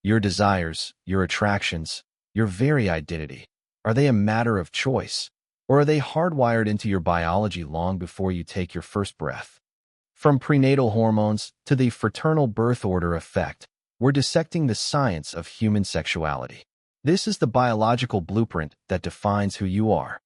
Your desires, your attractions, your very identity. Are they a matter of choice, or are they hardwired into your biology long before you take your first breath? From prenatal hormones to the fraternal birth order effect, we're dissecting the science of human sexuality. This is the biological blueprint that defines who you are.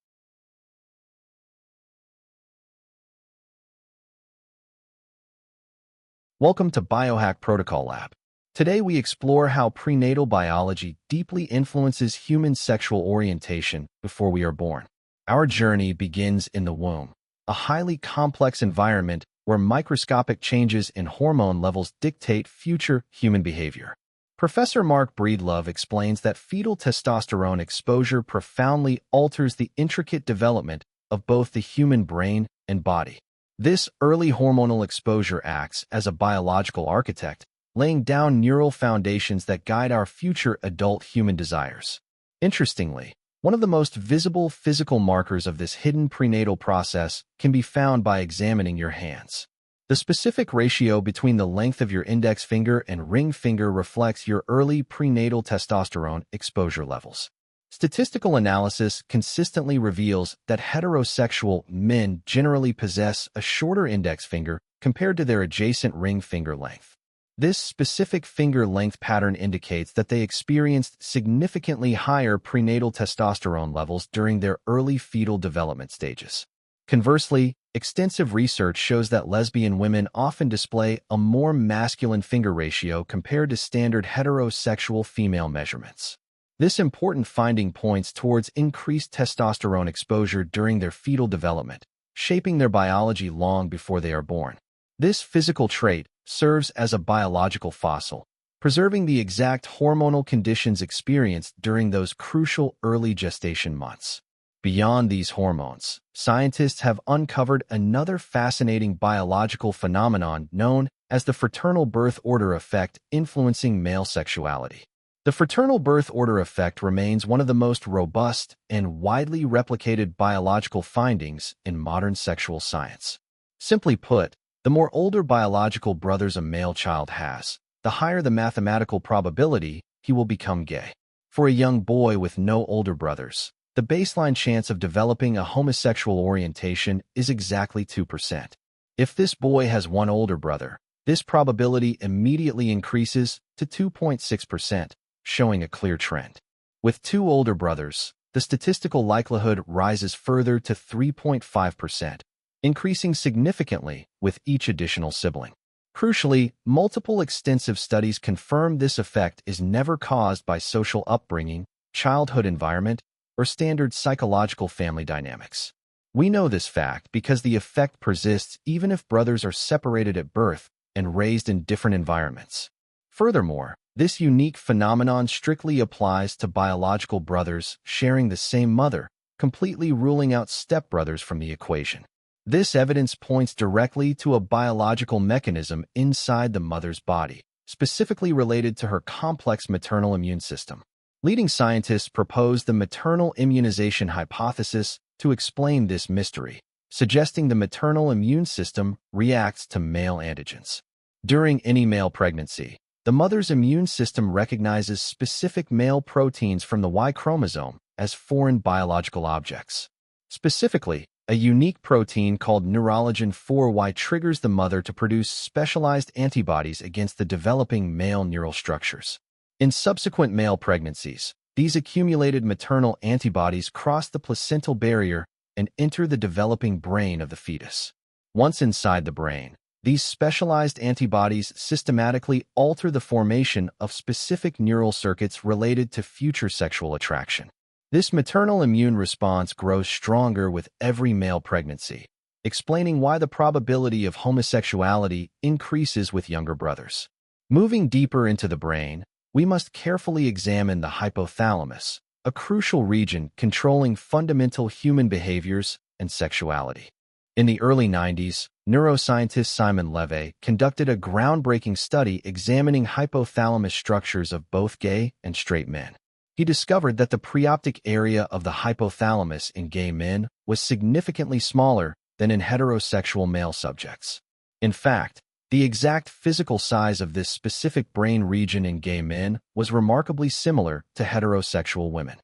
Welcome to Biohack Protocol Lab. Today we explore how prenatal biology deeply influences human sexual orientation before we are born. Our journey begins in the womb, a highly complex environment where microscopic changes in hormone levels dictate future human behavior. Professor Mark Breedlove explains that fetal testosterone exposure profoundly alters the intricate development of both the human brain and body. This early hormonal exposure acts as a biological architect, laying down neural foundations that guide our future adult human desires. Interestingly, one of the most visible physical markers of this hidden prenatal process can be found by examining your hands. The specific ratio between the length of your index finger and ring finger reflects your early prenatal testosterone exposure levels. Statistical analysis consistently reveals that heterosexual men generally possess a shorter index finger compared to their adjacent ring finger length. This specific finger length pattern indicates that they experienced significantly higher prenatal testosterone levels during their early fetal development stages. Conversely, extensive research shows that lesbian women often display a more masculine finger ratio compared to standard heterosexual female measurements. This important finding points towards increased testosterone exposure during their fetal development, shaping their biology long before they are born. This physical trait serves as a biological fossil, preserving the exact hormonal conditions experienced during those crucial early gestation months. Beyond these hormones, scientists have uncovered another fascinating biological phenomenon known as the fraternal birth order effect influencing male sexuality. The fraternal birth order effect remains one of the most robust and widely replicated biological findings in modern sexual science. Simply put, the more older biological brothers a male child has, the higher the mathematical probability he will become gay. For a young boy with no older brothers, the baseline chance of developing a homosexual orientation is exactly 2%. If this boy has one older brother, this probability immediately increases to 2.6%. Showing a clear trend. With two older brothers, the statistical likelihood rises further to 3.5%, increasing significantly with each additional sibling. Crucially, multiple extensive studies confirm this effect is never caused by social upbringing, childhood environment, or standard psychological family dynamics. We know this fact because the effect persists even if brothers are separated at birth and raised in different environments. Furthermore, this unique phenomenon strictly applies to biological brothers sharing the same mother, completely ruling out stepbrothers from the equation. This evidence points directly to a biological mechanism inside the mother's body, specifically related to her complex maternal immune system. Leading scientists propose the maternal immunization hypothesis to explain this mystery, suggesting the maternal immune system reacts to male antigens. During any male pregnancy, the mother's immune system recognizes specific male proteins from the Y chromosome as foreign biological objects. Specifically, a unique protein called Neuroligin 4Y triggers the mother to produce specialized antibodies against the developing male neural structures. In subsequent male pregnancies, these accumulated maternal antibodies cross the placental barrier and enter the developing brain of the fetus. Once inside the brain, these specialized antibodies systematically alter the formation of specific neural circuits related to future sexual attraction. This maternal immune response grows stronger with every male pregnancy, explaining why the probability of homosexuality increases with younger brothers. Moving deeper into the brain, we must carefully examine the hypothalamus, a crucial region controlling fundamental human behaviors and sexuality. In the early 90s, neuroscientist Simon LeVay conducted a groundbreaking study examining hypothalamus structures of both gay and straight men. He discovered that the preoptic area of the hypothalamus in gay men was significantly smaller than in heterosexual male subjects. In fact, The exact physical size of this specific brain region in gay men was remarkably similar to heterosexual women.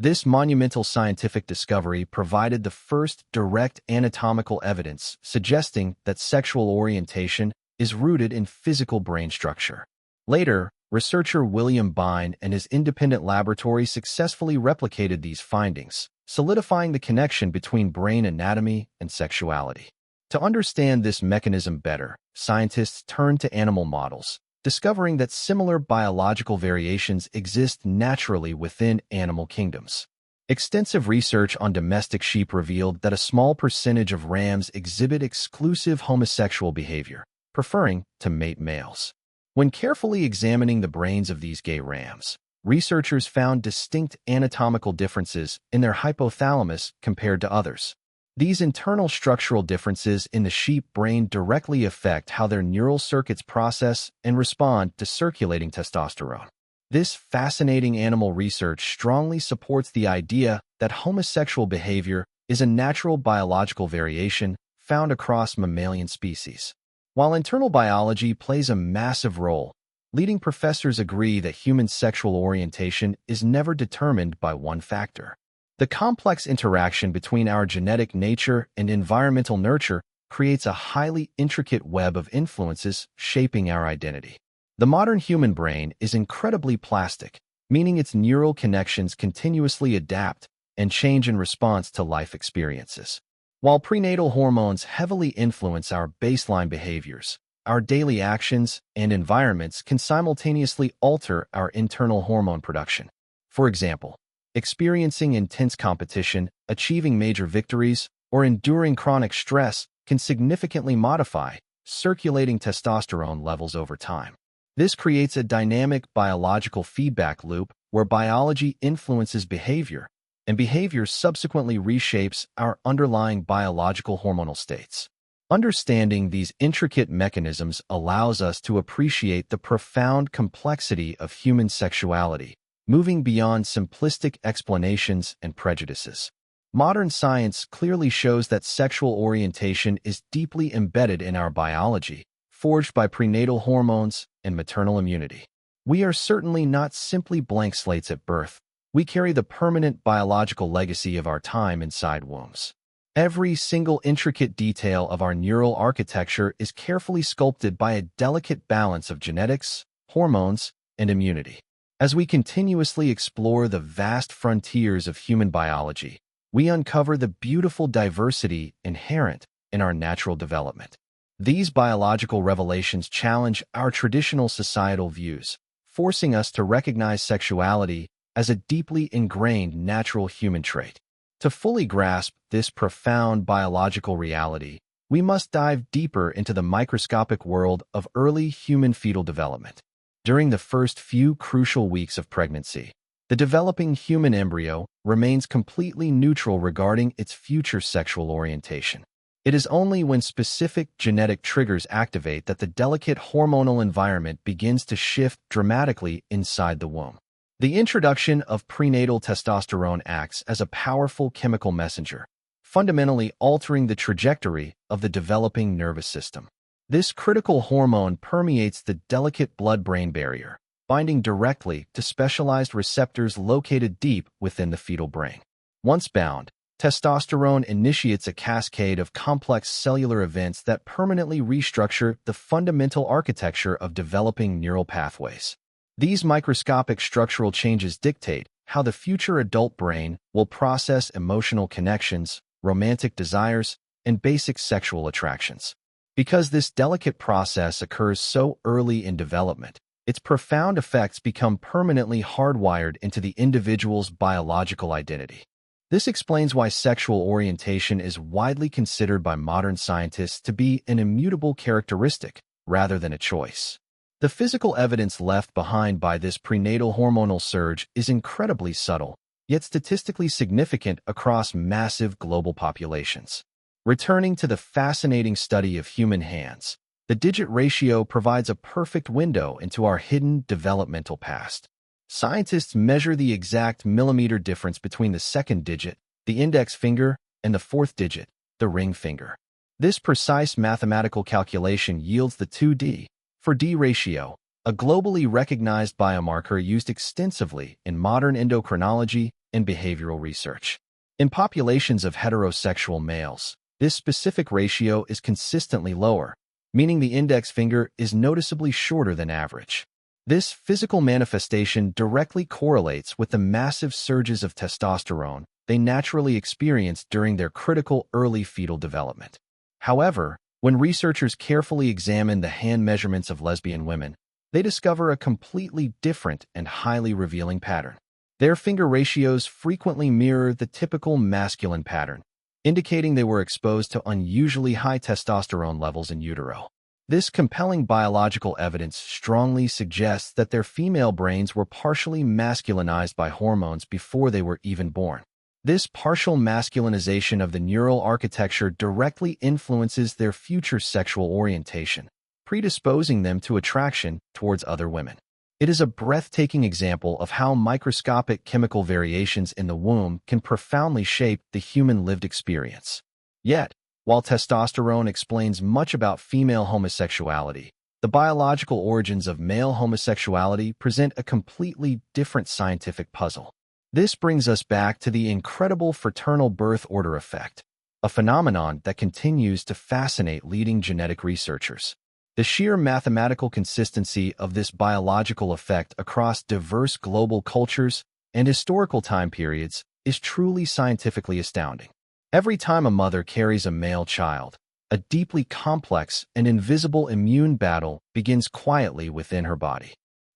This monumental scientific discovery provided the first direct anatomical evidence suggesting that sexual orientation is rooted in physical brain structure. Later, researcher William Bine and his independent laboratory successfully replicated these findings, solidifying the connection between brain anatomy and sexuality. To understand this mechanism better, scientists turned to animal models, discovering that similar biological variations exist naturally within animal kingdoms. Extensive research on domestic sheep revealed that a small percentage of rams exhibit exclusive homosexual behavior, preferring to mate males. When carefully examining the brains of these gay rams, researchers found distinct anatomical differences in their hypothalamus compared to others. These internal structural differences in the sheep brain directly affect how their neural circuits process and respond to circulating testosterone. This fascinating animal research strongly supports the idea that homosexual behavior is a natural biological variation found across mammalian species. While internal biology plays a massive role, leading professors agree that human sexual orientation is never determined by one factor. The complex interaction between our genetic nature and environmental nurture creates a highly intricate web of influences shaping our identity. The modern human brain is incredibly plastic, meaning its neural connections continuously adapt and change in response to life experiences. While prenatal hormones heavily influence our baseline behaviors, our daily actions and environments can simultaneously alter our internal hormone production. For example, experiencing intense competition, achieving major victories, or enduring chronic stress can significantly modify circulating testosterone levels over time. This creates a dynamic biological feedback loop where biology influences behavior, and behavior subsequently reshapes our underlying biological hormonal states. Understanding these intricate mechanisms allows us to appreciate the profound complexity of human sexuality, moving beyond simplistic explanations and prejudices. Modern science clearly shows that sexual orientation is deeply embedded in our biology, forged by prenatal hormones and maternal immunity. We are certainly not simply blank slates at birth. We carry the permanent biological legacy of our time inside wombs. Every single intricate detail of our neural architecture is carefully sculpted by a delicate balance of genetics, hormones, and immunity. As we continuously explore the vast frontiers of human biology, we uncover the beautiful diversity inherent in our natural development. These biological revelations challenge our traditional societal views, forcing us to recognize sexuality as a deeply ingrained natural human trait. To fully grasp this profound biological reality, we must dive deeper into the microscopic world of early human fetal development. During the first few crucial weeks of pregnancy, the developing human embryo remains completely neutral regarding its future sexual orientation. It is only when specific genetic triggers activate that the delicate hormonal environment begins to shift dramatically inside the womb. The introduction of prenatal testosterone acts as a powerful chemical messenger, fundamentally altering the trajectory of the developing nervous system. This critical hormone permeates the delicate blood-brain barrier, binding directly to specialized receptors located deep within the fetal brain. Once bound, testosterone initiates a cascade of complex cellular events that permanently restructure the fundamental architecture of developing neural pathways. These microscopic structural changes dictate how the future adult brain will process emotional connections, romantic desires, and basic sexual attractions. Because this delicate process occurs so early in development, its profound effects become permanently hardwired into the individual's biological identity. This explains why sexual orientation is widely considered by modern scientists to be an immutable characteristic rather than a choice. The physical evidence left behind by this prenatal hormonal surge is incredibly subtle, yet statistically significant across massive global populations. Returning to the fascinating study of human hands, the digit ratio provides a perfect window into our hidden developmental past. Scientists measure the exact millimeter difference between the second digit, the index finger, and the fourth digit, the ring finger. This precise mathematical calculation yields the 2D for D ratio, a globally recognized biomarker used extensively in modern endocrinology and behavioral research. In populations of heterosexual males, this specific ratio is consistently lower, meaning the index finger is noticeably shorter than average. This physical manifestation directly correlates with the massive surges of testosterone they naturally experience during their critical early fetal development. However, when researchers carefully examine the hand measurements of lesbian women, they discover a completely different and highly revealing pattern. Their finger ratios frequently mirror the typical masculine pattern, indicating they were exposed to unusually high testosterone levels in utero. This compelling biological evidence strongly suggests that their female brains were partially masculinized by hormones before they were even born. This partial masculinization of the neural architecture directly influences their future sexual orientation, predisposing them to attraction towards other women. It is a breathtaking example of how microscopic chemical variations in the womb can profoundly shape the human lived experience. Yet, while testosterone explains much about female homosexuality, the biological origins of male homosexuality present a completely different scientific puzzle. This brings us back to the incredible fraternal birth order effect, a phenomenon that continues to fascinate leading genetic researchers. The sheer mathematical consistency of this biological effect across diverse global cultures and historical time periods is truly scientifically astounding. Every time a mother carries a male child, a deeply complex and invisible immune battle begins quietly within her body.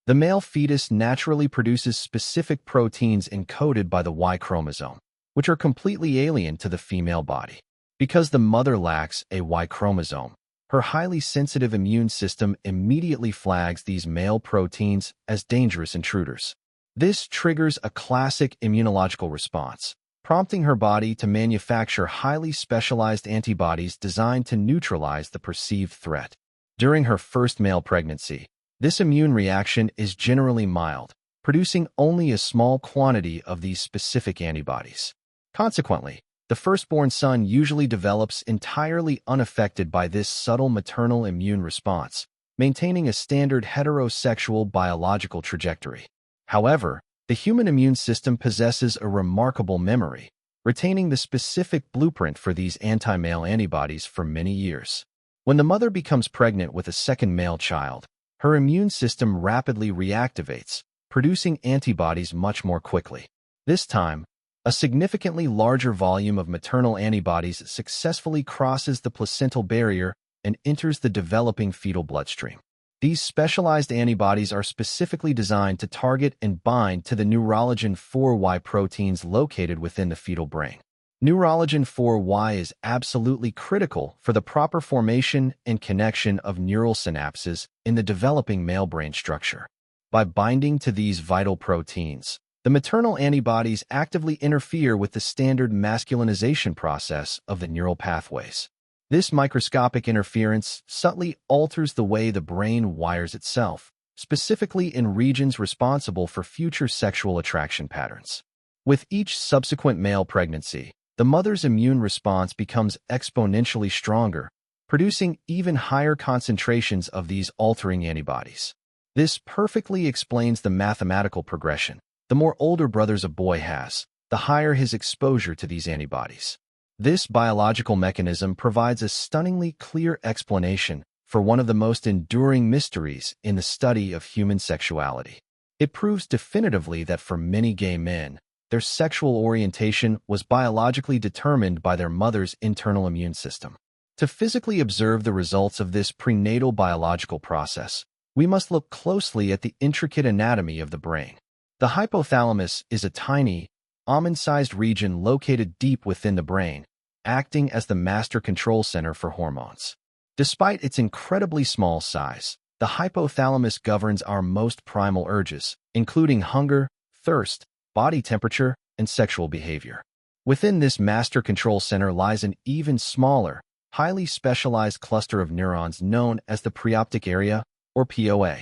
The male fetus naturally produces specific proteins encoded by the Y chromosome, which are completely alien to the female body. Because the mother lacks a Y chromosome, her highly sensitive immune system immediately flags these male proteins as dangerous intruders. This triggers a classic immunological response, prompting her body to manufacture highly specialized antibodies designed to neutralize the perceived threat. During her first male pregnancy, this immune reaction is generally mild, producing only a small quantity of these specific antibodies. Consequently, the firstborn son usually develops entirely unaffected by this subtle maternal immune response, maintaining a standard heterosexual biological trajectory. However, the human immune system possesses a remarkable memory, retaining the specific blueprint for these anti-male antibodies for many years. When the mother becomes pregnant with a second male child, her immune system rapidly reactivates, producing antibodies much more quickly. This time, a significantly larger volume of maternal antibodies successfully crosses the placental barrier and enters the developing fetal bloodstream. These specialized antibodies are specifically designed to target and bind to the Neuroligin 4Y proteins located within the fetal brain. Neuroligin 4Y is absolutely critical for the proper formation and connection of neural synapses in the developing male brain structure. By binding to these vital proteins, the maternal antibodies actively interfere with the standard masculinization process of the neural pathways. This microscopic interference subtly alters the way the brain wires itself, specifically in regions responsible for future sexual attraction patterns. With each subsequent male pregnancy, the mother's immune response becomes exponentially stronger, producing even higher concentrations of these altering antibodies. This perfectly explains the mathematical progression. The more older brothers a boy has, the higher his exposure to these antibodies. This biological mechanism provides a stunningly clear explanation for one of the most enduring mysteries in the study of human sexuality. It proves definitively that for many gay men, their sexual orientation was biologically determined by their mother's internal immune system. To physically observe the results of this prenatal biological process, we must look closely at the intricate anatomy of the brain. The hypothalamus is a tiny, almond-sized region located deep within the brain, acting as the master control center for hormones. Despite its incredibly small size, the hypothalamus governs our most primal urges, including hunger, thirst, body temperature, and sexual behavior. Within this master control center lies an even smaller, highly specialized cluster of neurons known as the preoptic area, or POA.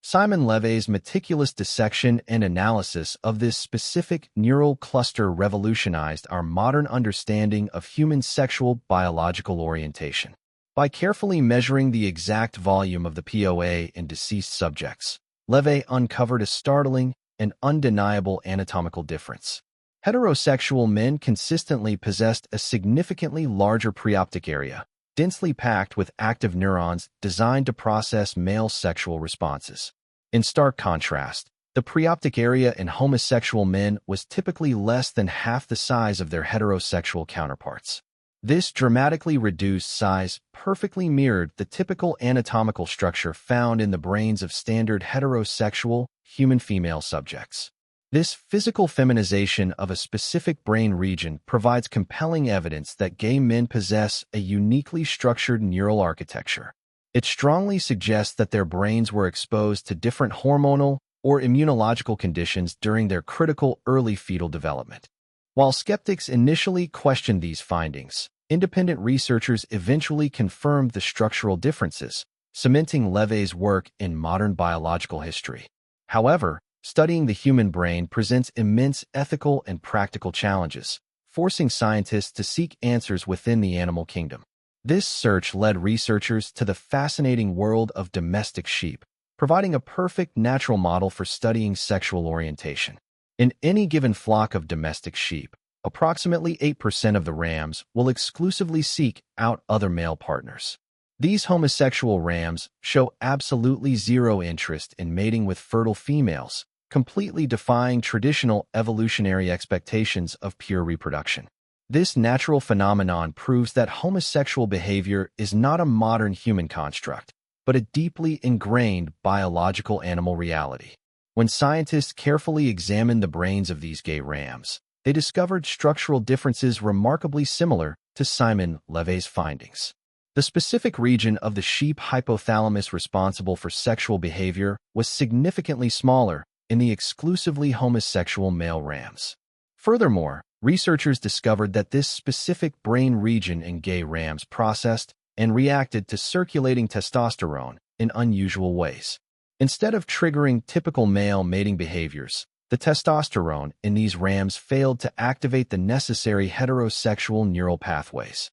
Simon LeVay's meticulous dissection and analysis of this specific neural cluster revolutionized our modern understanding of human sexual biological orientation. By carefully measuring the exact volume of the POA in deceased subjects, LeVay uncovered a startling and undeniable anatomical difference. Heterosexual men consistently possessed a significantly larger preoptic area, densely packed with active neurons designed to process male sexual responses. In stark contrast, the preoptic area in homosexual men was typically less than half the size of their heterosexual counterparts. This dramatically reduced size perfectly mirrored the typical anatomical structure found in the brains of standard heterosexual human female subjects. This physical feminization of a specific brain region provides compelling evidence that gay men possess a uniquely structured neural architecture. It strongly suggests that their brains were exposed to different hormonal or immunological conditions during their critical early fetal development. While skeptics initially questioned these findings, independent researchers eventually confirmed the structural differences, cementing LeVay's work in modern biological history. However, studying the human brain presents immense ethical and practical challenges, forcing scientists to seek answers within the animal kingdom. This search led researchers to the fascinating world of domestic sheep, providing a perfect natural model for studying sexual orientation. In any given flock of domestic sheep, approximately 8% of the rams will exclusively seek out other male partners. These homosexual rams show absolutely zero interest in mating with fertile females, completely defying traditional evolutionary expectations of pure reproduction. This natural phenomenon proves that homosexual behavior is not a modern human construct, but a deeply ingrained biological animal reality. When scientists carefully examined the brains of these gay rams, they discovered structural differences remarkably similar to Simon LeVay's findings. The specific region of the sheep hypothalamus responsible for sexual behavior was significantly smaller in the exclusively homosexual male rams. Furthermore, researchers discovered that this specific brain region in gay rams processed and reacted to circulating testosterone in unusual ways. Instead of triggering typical male mating behaviors, the testosterone in these rams failed to activate the necessary heterosexual neural pathways.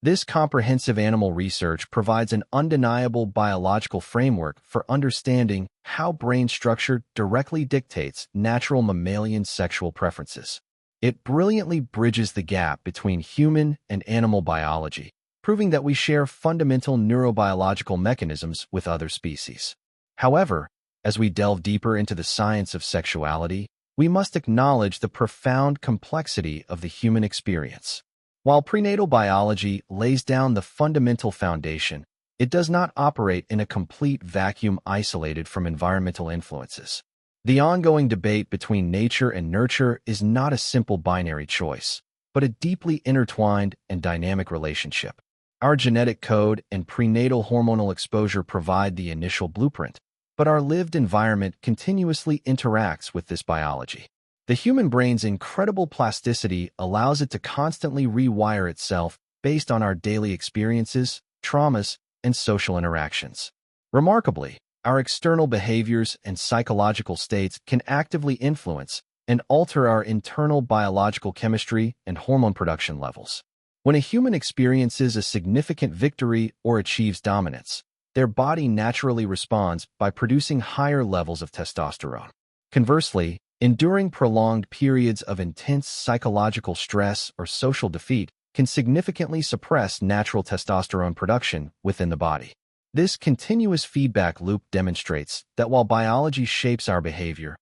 This comprehensive animal research provides an undeniable biological framework for understanding how brain structure directly dictates natural mammalian sexual preferences. It brilliantly bridges the gap between human and animal biology, proving that we share fundamental neurobiological mechanisms with other species. However, as we delve deeper into the science of sexuality, we must acknowledge the profound complexity of the human experience. While prenatal biology lays down the fundamental foundation, it does not operate in a complete vacuum isolated from environmental influences. The ongoing debate between nature and nurture is not a simple binary choice, but a deeply intertwined and dynamic relationship. Our genetic code and prenatal hormonal exposure provide the initial blueprint, but our lived environment continuously interacts with this biology. The human brain's incredible plasticity allows it to constantly rewire itself based on our daily experiences, traumas, and social interactions. Remarkably, our external behaviors and psychological states can actively influence and alter our internal biological chemistry and hormone production levels. When a human experiences a significant victory or achieves dominance, their body naturally responds by producing higher levels of testosterone. Conversely, enduring prolonged periods of intense psychological stress or social defeat can significantly suppress natural testosterone production within the body. This continuous feedback loop demonstrates that while biology shapes our behavior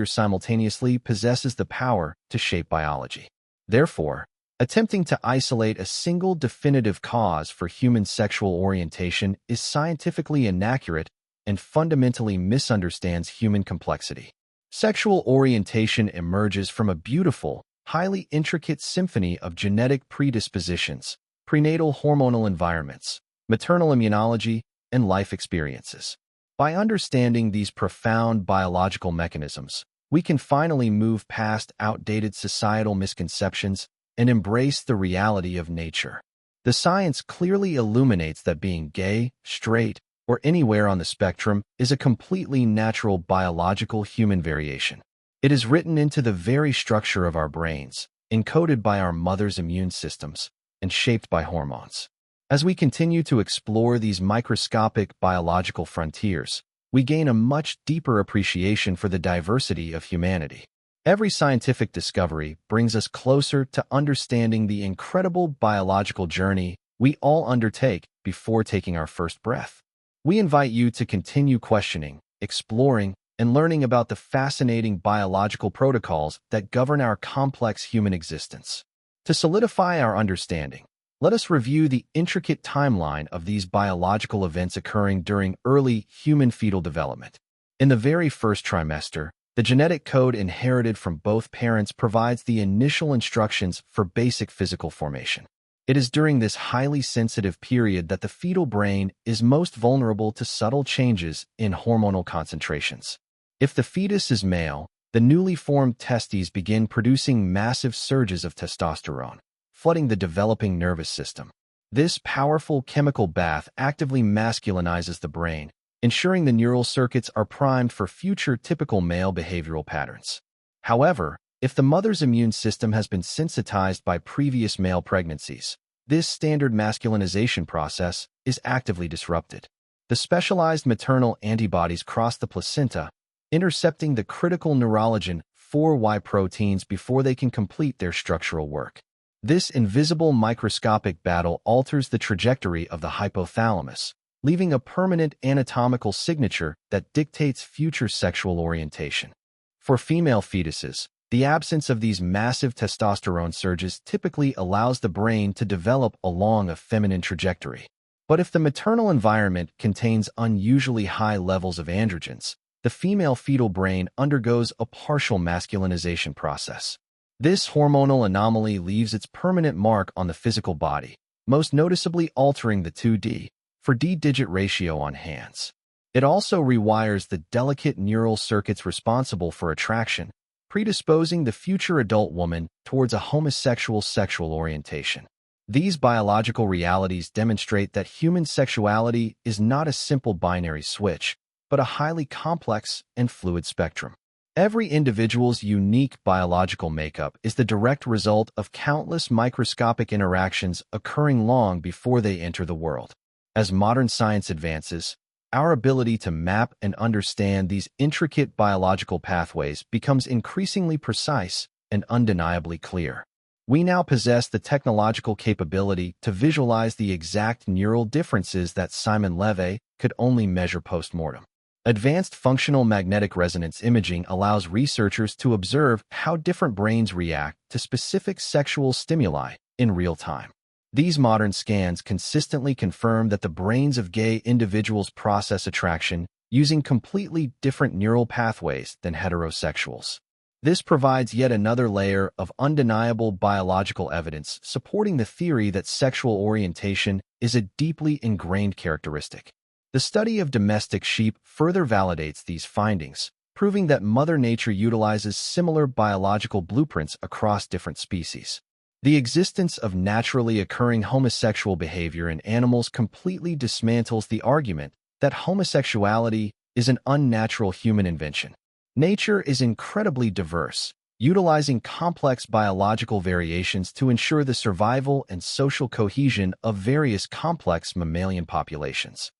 simultaneously possesses the power to shape biology. Therefore, attempting to isolate a single definitive cause for human sexual orientation is scientifically inaccurate and fundamentally misunderstands human complexity. Sexual orientation emerges from a beautiful, highly intricate symphony of genetic predispositions, prenatal hormonal environments, maternal immunology, and life experiences. By understanding these profound biological mechanisms, we can finally move past outdated societal misconceptions and embrace the reality of nature. The science clearly illuminates that being gay, straight, or anywhere on the spectrum, is a completely natural biological human variation. It is written into the very structure of our brains, encoded by our mother's immune systems, and shaped by hormones. As we continue to explore these microscopic biological frontiers, we gain a much deeper appreciation for the diversity of humanity. Every scientific discovery brings us closer to understanding the incredible biological journey we all undertake before taking our first breath. We invite you to continue questioning, exploring, and learning about the fascinating biological protocols that govern our complex human existence. To solidify our understanding, let us review the intricate timeline of these biological events occurring during early human fetal development. In the very first trimester, the genetic code inherited from both parents provides the initial instructions for basic physical formation. It is during this highly sensitive period that the fetal brain is most vulnerable to subtle changes in hormonal concentrations. If the fetus is male, the newly formed testes begin producing massive surges of testosterone, flooding the developing nervous system. This powerful chemical bath actively masculinizes the brain, ensuring the neural circuits are primed for future typical male behavioral patterns. However, if the mother's immune system has been sensitized by previous male pregnancies, this standard masculinization process is actively disrupted. The specialized maternal antibodies cross the placenta, intercepting the critical Neuroligin 4Y proteins before they can complete their structural work. This invisible microscopic battle alters the trajectory of the hypothalamus, leaving a permanent anatomical signature that dictates future sexual orientation. For female fetuses, the absence of these massive testosterone surges typically allows the brain to develop along a feminine trajectory. But if the maternal environment contains unusually high levels of androgens, the female fetal brain undergoes a partial masculinization process. This hormonal anomaly leaves its permanent mark on the physical body, most noticeably altering the 2D for D-digit ratio on hands. It also rewires the delicate neural circuits responsible for attraction, predisposing the future adult woman towards a homosexual sexual orientation. These biological realities demonstrate that human sexuality is not a simple binary switch, but a highly complex and fluid spectrum. Every individual's unique biological makeup is the direct result of countless microscopic interactions occurring long before they enter the world. As modern science advances, our ability to map and understand these intricate biological pathways becomes increasingly precise and undeniably clear. We now possess the technological capability to visualize the exact neural differences that Simon LeVay could only measure post-mortem. Advanced functional magnetic resonance imaging allows researchers to observe how different brains react to specific sexual stimuli in real time. These modern scans consistently confirm that the brains of gay individuals process attraction using completely different neural pathways than heterosexuals. This provides yet another layer of undeniable biological evidence supporting the theory that sexual orientation is a deeply ingrained characteristic. The study of domestic sheep further validates these findings, proving that Mother Nature utilizes similar biological blueprints across different species. The existence of naturally occurring homosexual behavior in animals completely dismantles the argument that homosexuality is an unnatural human invention. Nature is incredibly diverse, utilizing complex biological variations to ensure the survival and social cohesion of various complex mammalian populations.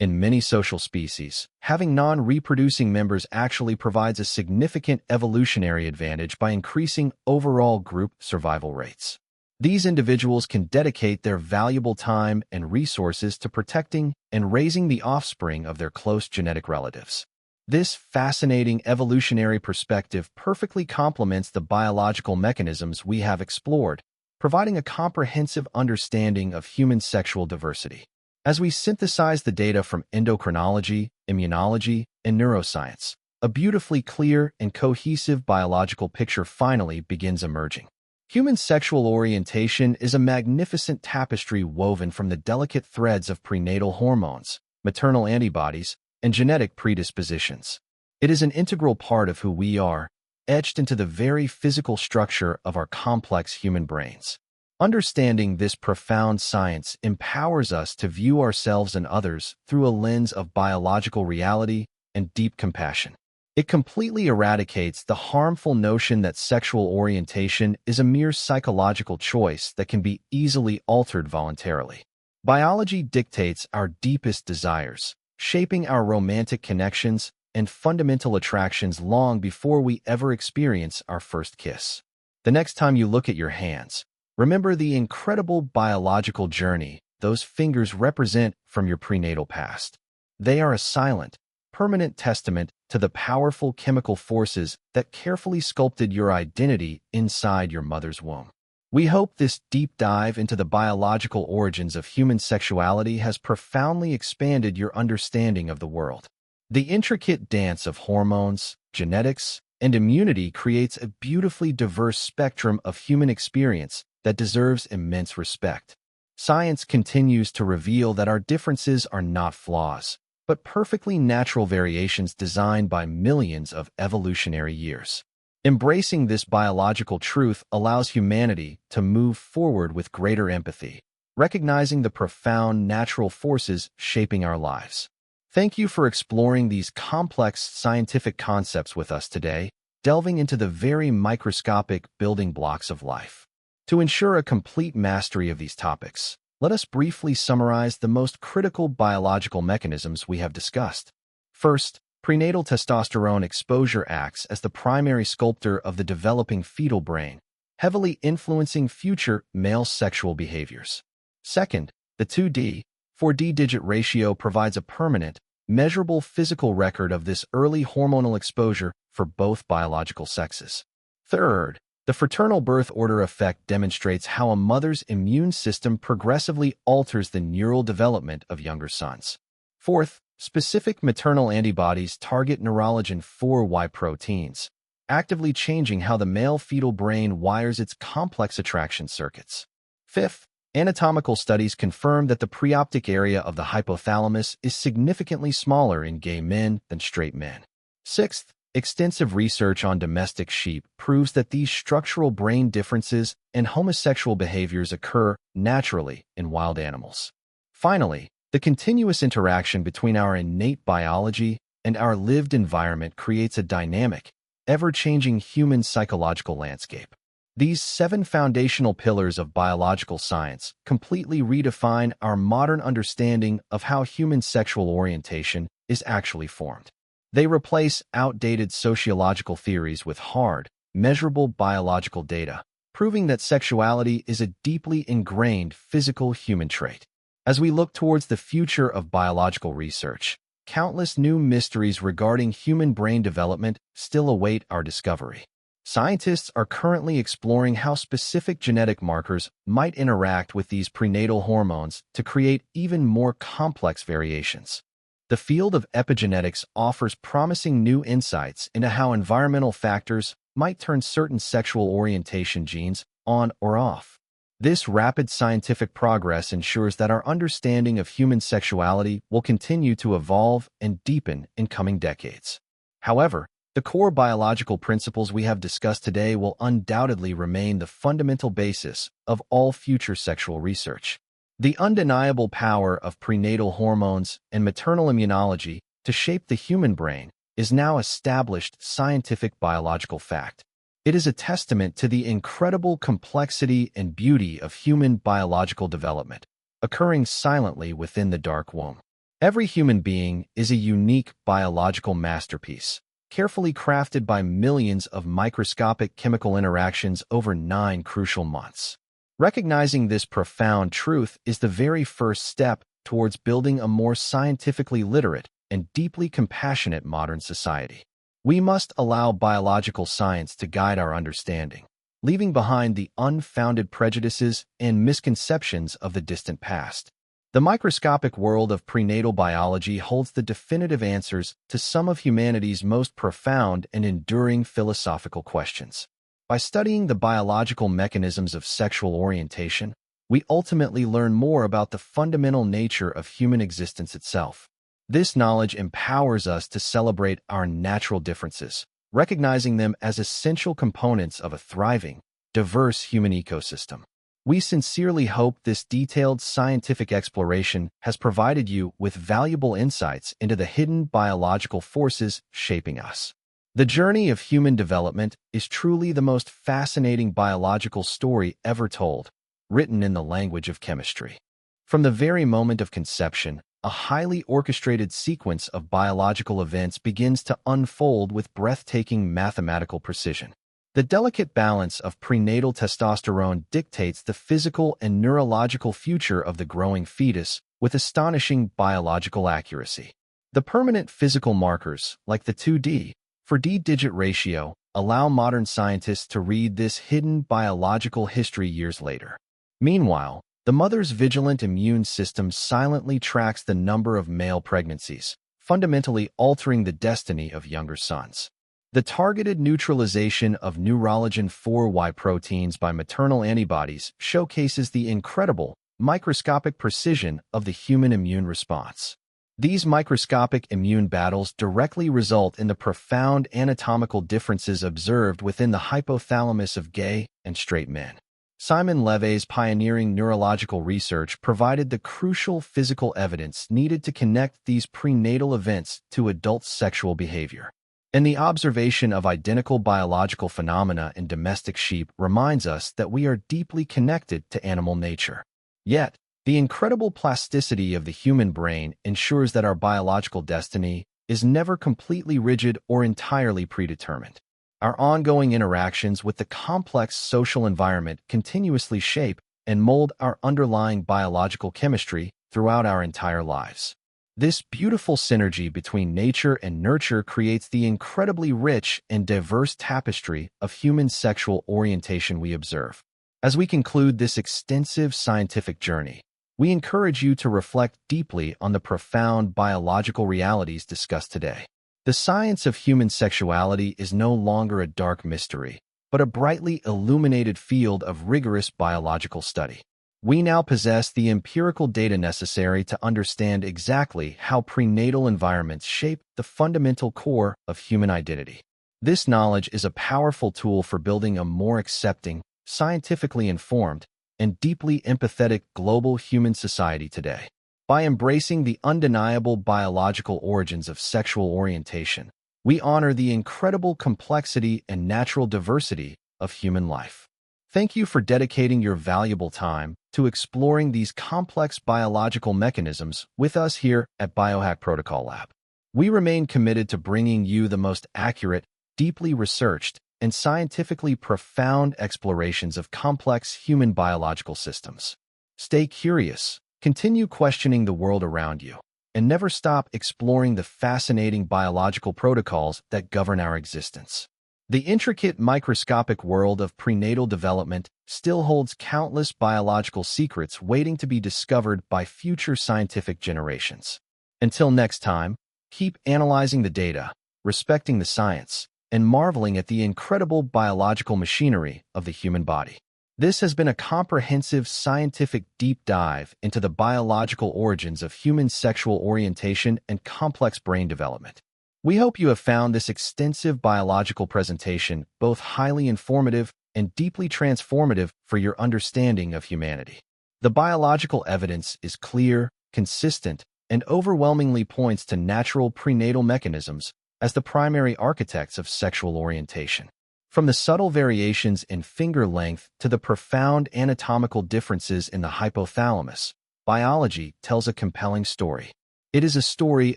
In many social species, having non-reproducing members actually provides a significant evolutionary advantage by increasing overall group survival rates. These individuals can dedicate their valuable time and resources to protecting and raising the offspring of their close genetic relatives. This fascinating evolutionary perspective perfectly complements the biological mechanisms we have explored, providing a comprehensive understanding of human sexual diversity. As we synthesize the data from endocrinology, immunology, and neuroscience, a beautifully clear and cohesive biological picture finally begins emerging. Human sexual orientation is a magnificent tapestry woven from the delicate threads of prenatal hormones, maternal antibodies, and genetic predispositions. It is an integral part of who we are, etched into the very physical structure of our complex human brains. Understanding this profound science empowers us to view ourselves and others through a lens of biological reality and deep compassion. It completely eradicates the harmful notion that sexual orientation is a mere psychological choice that can be easily altered voluntarily. Biology dictates our deepest desires, shaping our romantic connections and fundamental attractions long before we ever experience our first kiss. The next time you look at your hands, remember the incredible biological journey those fingers represent from your prenatal past. They are a silent, permanent testament to the powerful chemical forces that carefully sculpted your identity inside your mother's womb. We hope this deep dive into the biological origins of human sexuality has profoundly expanded your understanding of the world. The intricate dance of hormones, genetics, and immunity creates a beautifully diverse spectrum of human experience that deserves immense respect. Science continues to reveal that our differences are not flaws, but perfectly natural variations designed by millions of evolutionary years. Embracing this biological truth allows humanity to move forward with greater empathy, recognizing the profound natural forces shaping our lives. Thank you for exploring these complex scientific concepts with us today, delving into the very microscopic building blocks of life. To ensure a complete mastery of these topics, let us briefly summarize the most critical biological mechanisms we have discussed. First, prenatal testosterone exposure acts as the primary sculptor of the developing fetal brain, heavily influencing future male sexual behaviors. Second, the 2D, 4D digit ratio provides a permanent, measurable physical record of this early hormonal exposure for both biological sexes. Third, the fraternal birth order effect demonstrates how a mother's immune system progressively alters the neural development of younger sons. Fourth, specific maternal antibodies target Neuroligin 4Y proteins, actively changing how the male fetal brain wires its complex attraction circuits. Fifth, anatomical studies confirm that the preoptic area of the hypothalamus is significantly smaller in gay men than straight men. Sixth, extensive research on domestic sheep proves that these structural brain differences and homosexual behaviors occur naturally in wild animals. Finally, the continuous interaction between our innate biology and our lived environment creates a dynamic, ever-changing human psychological landscape. These 7 foundational pillars of biological science completely redefine our modern understanding of how human sexual orientation is actually formed. They replace outdated sociological theories with hard, measurable biological data, proving that sexuality is a deeply ingrained physical human trait. As we look towards the future of biological research, countless new mysteries regarding human brain development still await our discovery. Scientists are currently exploring how specific genetic markers might interact with these prenatal hormones to create even more complex variations. The field of epigenetics offers promising new insights into how environmental factors might turn certain sexual orientation genes on or off. This rapid scientific progress ensures that our understanding of human sexuality will continue to evolve and deepen in coming decades. However, the core biological principles we have discussed today will undoubtedly remain the fundamental basis of all future sexual research. The undeniable power of prenatal hormones and maternal immunology to shape the human brain is now established scientific biological fact. It is a testament to the incredible complexity and beauty of human biological development, occurring silently within the dark womb. Every human being is a unique biological masterpiece, carefully crafted by millions of microscopic chemical interactions over 9 crucial months. Recognizing this profound truth is the very first step towards building a more scientifically literate and deeply compassionate modern society. We must allow biological science to guide our understanding, leaving behind the unfounded prejudices and misconceptions of the distant past. The microscopic world of prenatal biology holds the definitive answers to some of humanity's most profound and enduring philosophical questions. By studying the biological mechanisms of sexual orientation, we ultimately learn more about the fundamental nature of human existence itself. This knowledge empowers us to celebrate our natural differences, recognizing them as essential components of a thriving, diverse human ecosystem. We sincerely hope this detailed scientific exploration has provided you with valuable insights into the hidden biological forces shaping us. The journey of human development is truly the most fascinating biological story ever told, written in the language of chemistry. From the very moment of conception, a highly orchestrated sequence of biological events begins to unfold with breathtaking mathematical precision. The delicate balance of prenatal testosterone dictates the physical and neurological future of the growing fetus with astonishing biological accuracy. The permanent physical markers, like the 2D for D-digit ratio, allow modern scientists to read this hidden biological history years later. Meanwhile, the mother's vigilant immune system silently tracks the number of male pregnancies, fundamentally altering the destiny of younger sons. The targeted neutralization of Neuroligin 4Y proteins by maternal antibodies showcases the incredible, microscopic precision of the human immune response. These microscopic immune battles directly result in the profound anatomical differences observed within the hypothalamus of gay and straight men. Simon LeVay's pioneering neurological research provided the crucial physical evidence needed to connect these prenatal events to adult sexual behavior. And the observation of identical biological phenomena in domestic sheep reminds us that we are deeply connected to animal nature. Yet, the incredible plasticity of the human brain ensures that our biological destiny is never completely rigid or entirely predetermined. Our ongoing interactions with the complex social environment continuously shape and mold our underlying biological chemistry throughout our entire lives. This beautiful synergy between nature and nurture creates the incredibly rich and diverse tapestry of human sexual orientation we observe. As we conclude this extensive scientific journey, we encourage you to reflect deeply on the profound biological realities discussed today. The science of human sexuality is no longer a dark mystery, but a brightly illuminated field of rigorous biological study. We now possess the empirical data necessary to understand exactly how prenatal environments shape the fundamental core of human identity. This knowledge is a powerful tool for building a more accepting, scientifically informed, and deeply empathetic global human society today. By embracing the undeniable biological origins of sexual orientation, we honor the incredible complexity and natural diversity of human life. Thank you for dedicating your valuable time to exploring these complex biological mechanisms with us here at Biohack Protocol Lab. We remain committed to bringing you the most accurate, deeply researched, and scientifically profound explorations of complex human biological systems. Stay curious, continue questioning the world around you, and never stop exploring the fascinating biological protocols that govern our existence. The intricate microscopic world of prenatal development still holds countless biological secrets waiting to be discovered by future scientific generations. Until next time, keep analyzing the data, respecting the science, and marveling at the incredible biological machinery of the human body. This has been a comprehensive scientific deep dive into the biological origins of human sexual orientation and complex brain development. We hope you have found this extensive biological presentation both highly informative and deeply transformative for your understanding of humanity. The biological evidence is clear, consistent, and overwhelmingly points to natural prenatal mechanisms as the primary architects of sexual orientation. From the subtle variations in finger length to the profound anatomical differences in the hypothalamus, biology tells a compelling story. It is a story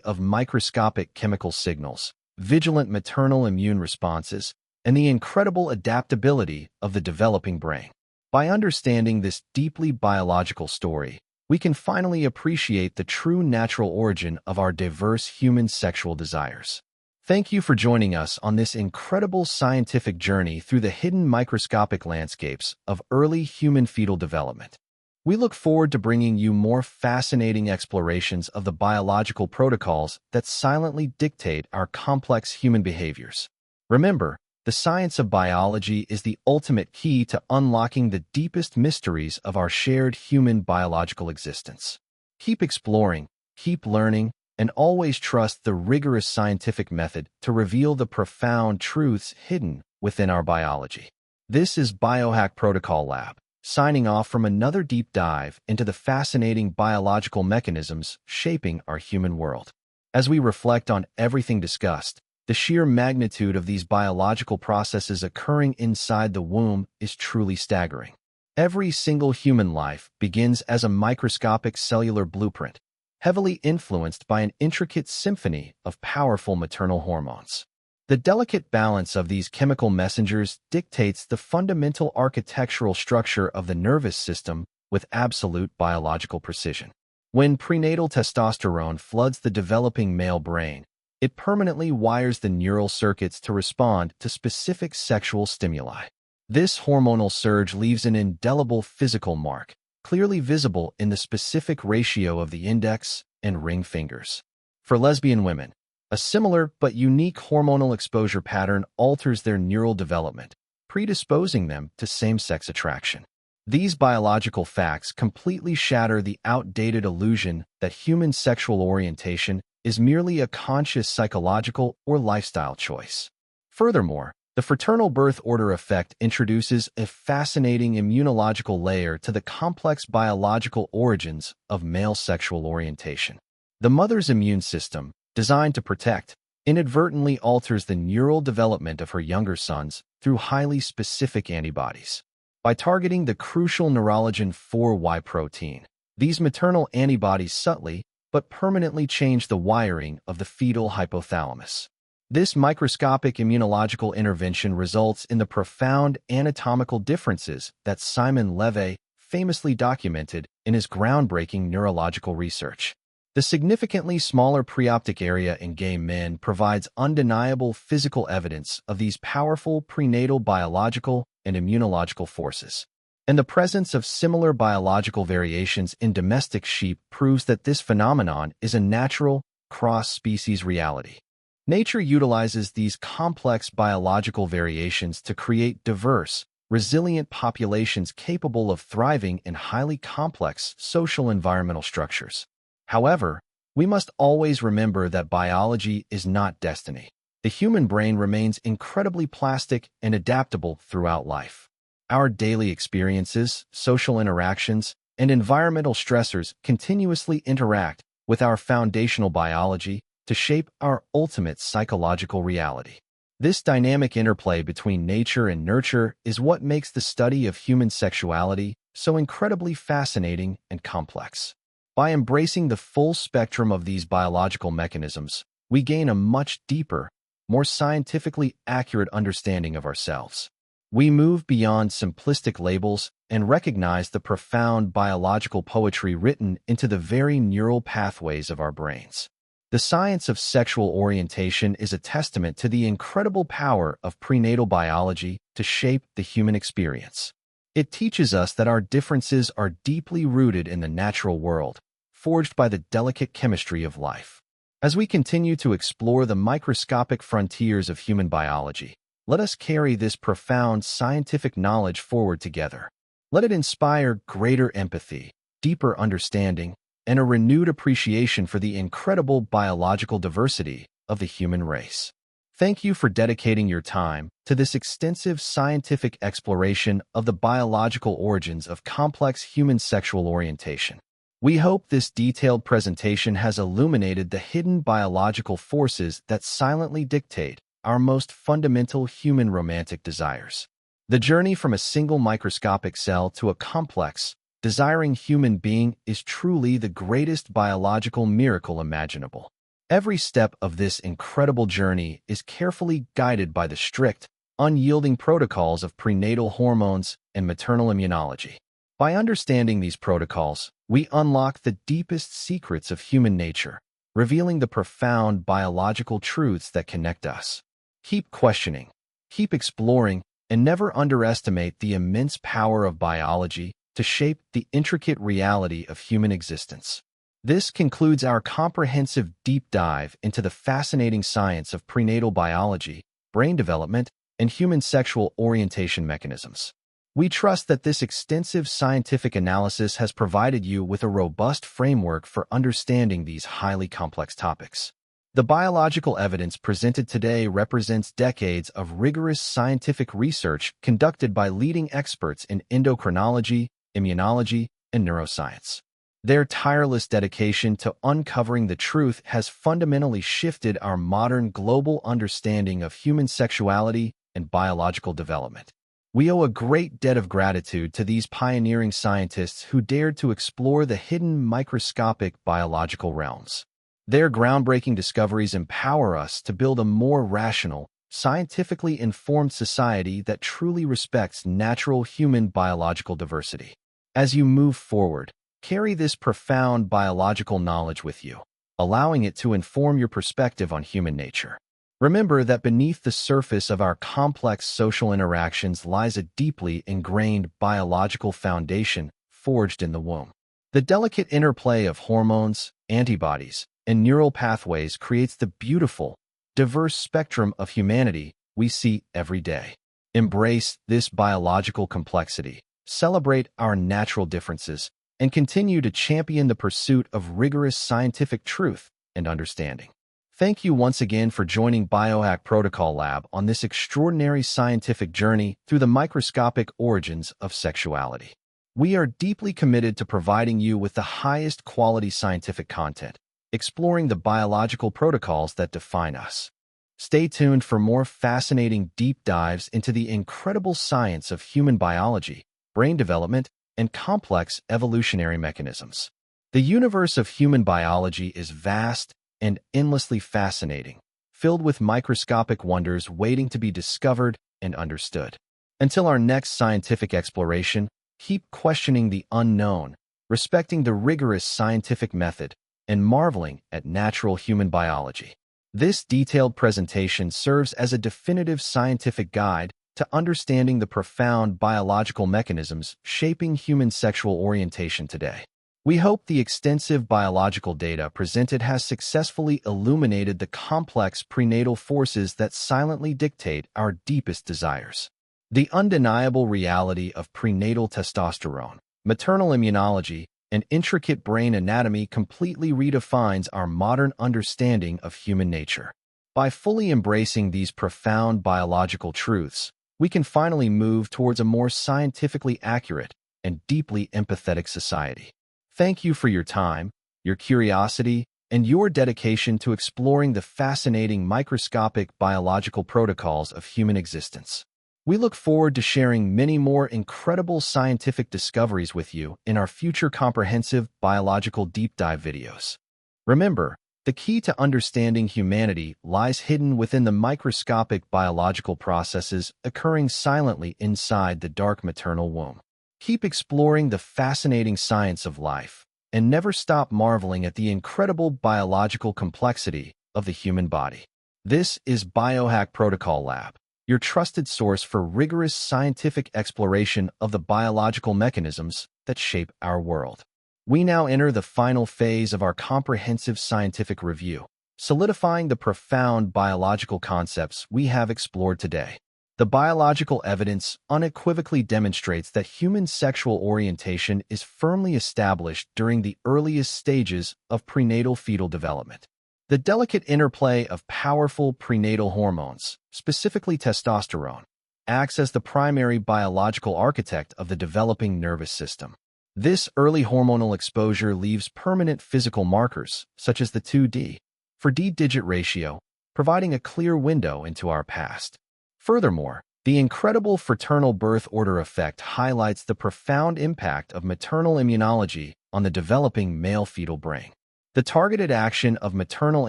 of microscopic chemical signals, vigilant maternal immune responses, and the incredible adaptability of the developing brain. By understanding this deeply biological story, we can finally appreciate the true natural origin of our diverse human sexual desires. Thank you for joining us on this incredible scientific journey through the hidden microscopic landscapes of early human fetal development. We look forward to bringing you more fascinating explorations of the biological protocols that silently dictate our complex human behaviors. Remember, the science of biology is the ultimate key to unlocking the deepest mysteries of our shared human biological existence. Keep exploring, keep learning, and always trust the rigorous scientific method to reveal the profound truths hidden within our biology. This is Biohack Protocol Lab, signing off from another deep dive into the fascinating biological mechanisms shaping our human world. As we reflect on everything discussed, the sheer magnitude of these biological processes occurring inside the womb is truly staggering. Every single human life begins as a microscopic cellular blueprint, heavily influenced by an intricate symphony of powerful maternal hormones. The delicate balance of these chemical messengers dictates the fundamental architectural structure of the nervous system with absolute biological precision. When prenatal testosterone floods the developing male brain, it permanently wires the neural circuits to respond to specific sexual stimuli. This hormonal surge leaves an indelible physical mark, clearly visible in the specific ratio of the index and ring fingers. For lesbian women, a similar but unique hormonal exposure pattern alters their neural development, predisposing them to same-sex attraction. These biological facts completely shatter the outdated illusion that human sexual orientation is merely a conscious psychological or lifestyle choice. Furthermore, the fraternal birth order effect introduces a fascinating immunological layer to the complex biological origins of male sexual orientation. The mother's immune system, designed to protect, inadvertently alters the neural development of her younger sons through highly specific antibodies. By targeting the crucial Neuroligin 4Y protein, these maternal antibodies subtly but permanently change the wiring of the fetal hypothalamus. This microscopic immunological intervention results in the profound anatomical differences that Simon LeVay famously documented in his groundbreaking neurological research. The significantly smaller preoptic area in gay men provides undeniable physical evidence of these powerful prenatal biological and immunological forces. And the presence of similar biological variations in domestic sheep proves that this phenomenon is a natural, cross-species reality. Nature utilizes these complex biological variations to create diverse, resilient populations capable of thriving in highly complex social environmental structures. However, we must always remember that biology is not destiny. The human brain remains incredibly plastic and adaptable throughout life. Our daily experiences, social interactions, and environmental stressors continuously interact with our foundational biology to shape our ultimate psychological reality. This dynamic interplay between nature and nurture is what makes the study of human sexuality so incredibly fascinating and complex. By embracing the full spectrum of these biological mechanisms, we gain a much deeper, more scientifically accurate understanding of ourselves. We move beyond simplistic labels and recognize the profound biological poetry written into the very neural pathways of our brains. The science of sexual orientation is a testament to the incredible power of prenatal biology to shape the human experience. It teaches us that our differences are deeply rooted in the natural world, forged by the delicate chemistry of life. As we continue to explore the microscopic frontiers of human biology, let us carry this profound scientific knowledge forward together. Let it inspire greater empathy, deeper understanding, and a renewed appreciation for the incredible biological diversity of the human race. Thank you for dedicating your time to this extensive scientific exploration of the biological origins of complex human sexual orientation. We hope this detailed presentation has illuminated the hidden biological forces that silently dictate our most fundamental human romantic desires. The journey from a single microscopic cell to a complex, desiring human being is truly the greatest biological miracle imaginable. Every step of this incredible journey is carefully guided by the strict, unyielding protocols of prenatal hormones and maternal immunology. By understanding these protocols, we unlock the deepest secrets of human nature, revealing the profound biological truths that connect us. Keep questioning, keep exploring, and never underestimate the immense power of biology to shape the intricate reality of human existence. This concludes our comprehensive deep dive into the fascinating science of prenatal biology, brain development, and human sexual orientation mechanisms. We trust that this extensive scientific analysis has provided you with a robust framework for understanding these highly complex topics. The biological evidence presented today represents decades of rigorous scientific research conducted by leading experts in endocrinology, immunology, and neuroscience. Their tireless dedication to uncovering the truth has fundamentally shifted our modern global understanding of human sexuality and biological development. We owe a great debt of gratitude to these pioneering scientists who dared to explore the hidden microscopic biological realms. Their groundbreaking discoveries empower us to build a more rational, scientifically informed society that truly respects natural human biological diversity. As you move forward, carry this profound biological knowledge with you, allowing it to inform your perspective on human nature. Remember that beneath the surface of our complex social interactions lies a deeply ingrained biological foundation forged in the womb. The delicate interplay of hormones, antibodies, and neural pathways creates the beautiful, diverse spectrum of humanity we see every day. Embrace this biological complexity, celebrate our natural differences, and continue to champion the pursuit of rigorous scientific truth and understanding. Thank you once again for joining Biohack Protocol Lab on this extraordinary scientific journey through the microscopic origins of sexuality. We are deeply committed to providing you with the highest quality scientific content, exploring the biological protocols that define us. Stay tuned for more fascinating deep dives into the incredible science of human biology, brain development, and complex evolutionary mechanisms. The universe of human biology is vast and endlessly fascinating, filled with microscopic wonders waiting to be discovered and understood. Until our next scientific exploration, keep questioning the unknown, respecting the rigorous scientific method, and marveling at natural human biology. This detailed presentation serves as a definitive scientific guide to understanding the profound biological mechanisms shaping human sexual orientation today. We hope the extensive biological data presented has successfully illuminated the complex prenatal forces that silently dictate our deepest desires. The undeniable reality of prenatal testosterone, maternal immunology, and intricate brain anatomy completely redefines our modern understanding of human nature. By fully embracing these profound biological truths, we can finally move towards a more scientifically accurate and deeply empathetic society. Thank you for your time, your curiosity, and your dedication to exploring the fascinating microscopic biological protocols of human existence. We look forward to sharing many more incredible scientific discoveries with you in our future comprehensive biological deep dive videos. Remember, the key to understanding humanity lies hidden within the microscopic biological processes occurring silently inside the dark maternal womb. Keep exploring the fascinating science of life, and never stop marveling at the incredible biological complexity of the human body. This is Biohack Protocol Lab, your trusted source for rigorous scientific exploration of the biological mechanisms that shape our world. We now enter the final phase of our comprehensive scientific review, solidifying the profound biological concepts we have explored today. The biological evidence unequivocally demonstrates that human sexual orientation is firmly established during the earliest stages of prenatal fetal development. The delicate interplay of powerful prenatal hormones, specifically testosterone, acts as the primary biological architect of the developing nervous system. This early hormonal exposure leaves permanent physical markers, such as the 2D for D-digit ratio, providing a clear window into our past. Furthermore, the incredible fraternal birth order effect highlights the profound impact of maternal immunology on the developing male fetal brain. The targeted action of maternal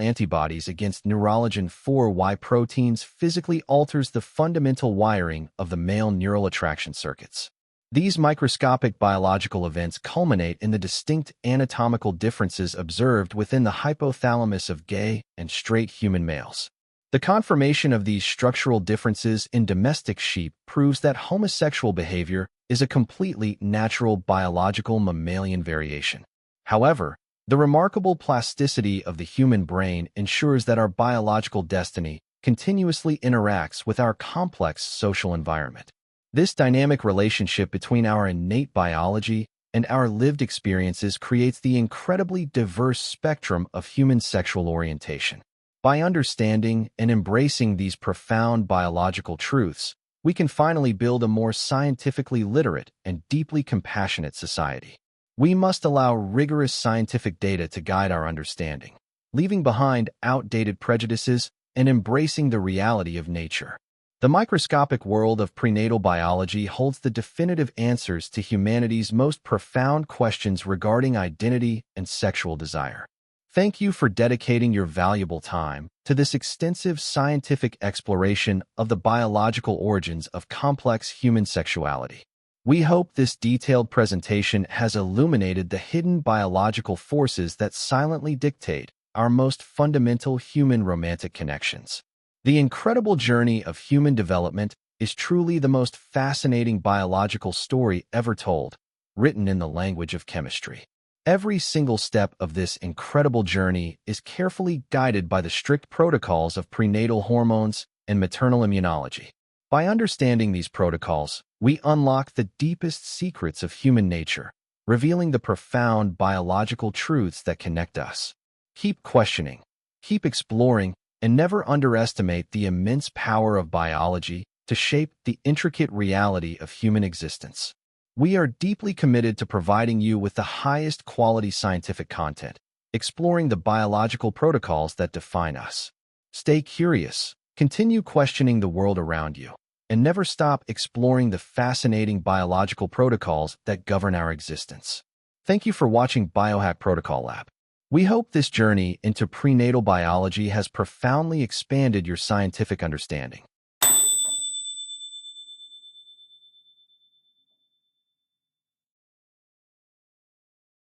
antibodies against Neuroligin 4Y proteins physically alters the fundamental wiring of the male neural attraction circuits. These microscopic biological events culminate in the distinct anatomical differences observed within the hypothalamus of gay and straight human males. The confirmation of these structural differences in domestic sheep proves that homosexual behavior is a completely natural biological mammalian variation. However, the remarkable plasticity of the human brain ensures that our biological destiny continuously interacts with our complex social environment. This dynamic relationship between our innate biology and our lived experiences creates the incredibly diverse spectrum of human sexual orientation. By understanding and embracing these profound biological truths, we can finally build a more scientifically literate and deeply compassionate society. We must allow rigorous scientific data to guide our understanding, leaving behind outdated prejudices and embracing the reality of nature. The microscopic world of prenatal biology holds the definitive answers to humanity's most profound questions regarding identity and sexual desire. Thank you for dedicating your valuable time to this extensive scientific exploration of the biological origins of complex human sexuality. We hope this detailed presentation has illuminated the hidden biological forces that silently dictate our most fundamental human romantic connections. The incredible journey of human development is truly the most fascinating biological story ever told, written in the language of chemistry. Every single step of this incredible journey is carefully guided by the strict protocols of prenatal hormones and maternal immunology. By understanding these protocols, we unlock the deepest secrets of human nature, revealing the profound biological truths that connect us. Keep questioning, keep exploring, and never underestimate the immense power of biology to shape the intricate reality of human existence. We are deeply committed to providing you with the highest quality scientific content, exploring the biological protocols that define us. Stay curious, continue questioning the world around you, and never stop exploring the fascinating biological protocols that govern our existence. Thank you for watching Biohack Protocol Lab. We hope this journey into prenatal biology has profoundly expanded your scientific understanding.